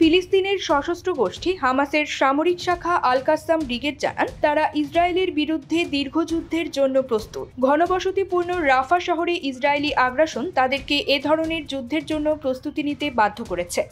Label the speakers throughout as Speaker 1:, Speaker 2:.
Speaker 1: ফিলিস্তিনের সশস্ত্র গোষ্ঠী হামাসের সামরিক শাখা আল কাসাম ব্রিগেড জানান, তারা ইসরায়েলের বিরুদ্ধে দীর্ঘ যুদ্ধের জন্য প্রস্তুত। ঘনবসতিপূর্ণ রাফা শহরে ইসরায়েলি আগ্রাসন তাদেরকে এ ধরনের যুদ্ধের জন্য প্রস্তুতি নিতে বাধ্য করেছে।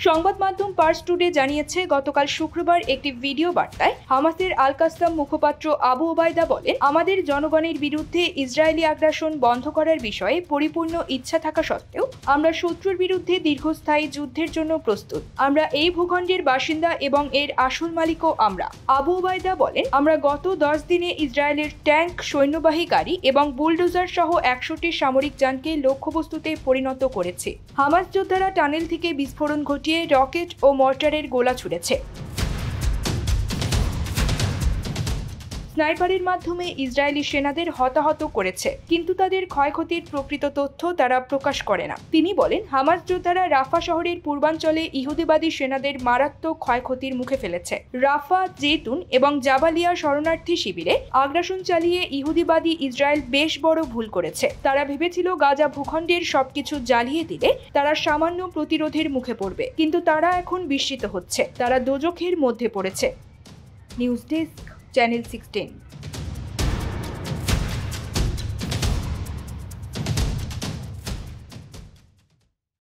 Speaker 1: সংবাদ মাধ্যম পার্স টুডে জানিয়েছে, গতকাল শুক্রবার একটি ভিডিও বার্তায় হামাসের আল কাসাম মুখপাত্র আবু ওবায়দা বলেন, আমাদের জনগণের বিরুদ্ধে ইসরায়েলি আগ্রাসন বন্ধ করার বিষয়ে পরিপূর্ণ ইচ্ছা থাকা সত্ত্বেও আমরা শত্রুর বিরুদ্ধে দীর্ঘস্থায়ী যুদ্ধের জন্য প্রস্তুত। আমরা এই ভূখণ্ডের বাসিন্দা এবং এর আসল মালিকও আমরা। আবু ওবায়দা বলেন, আমরা গত 10 দিনে ইসরায়েলের ট্যাঙ্ক, সৈন্যবাহী গাড়ি এবং বুলডোজার সহ 100টি সামরিক যানকে লক্ষ্যবস্তুতে পরিণত করেছি। হামাস যোদ্ধারা টানেল থেকে বিস্ফোরণ ঘটিয়ে রকেট ও মর্টারের গোলা ছুড়েছে। স্নাইপারের মাধ্যমে ইসরায়েলি সেনাদের হতাহত করেছে, কিন্তু তাদের ক্ষয়ক্ষতির প্রকৃত তথ্য তারা প্রকাশ করে না। তিনি বলেন, হামাস যোদ্ধারা রাফা শহরের পূর্বাঞ্চলে ইহুদিবাদী সেনাদের মারাত্মক ক্ষয়ক্ষতির মুখে ফেলেছে। রাফা, জেতুন এবং জাবালিয়া শরণার্থী শিবিরে আগ্রাসন চালিয়ে ইহুদিবাদী ইসরায়েল বেশ বড় ভুল করেছে। তারা ভেবেছিল গাজা ভূখণ্ডের সবকিছু জ্বালিয়ে দিলে তারা সামান্য প্রতিরোধের মুখে পড়বে, কিন্তু তারা এখন বিস্মিত হচ্ছে। তারা দোজখের মধ্যে পড়েছে। News desk, channel 16।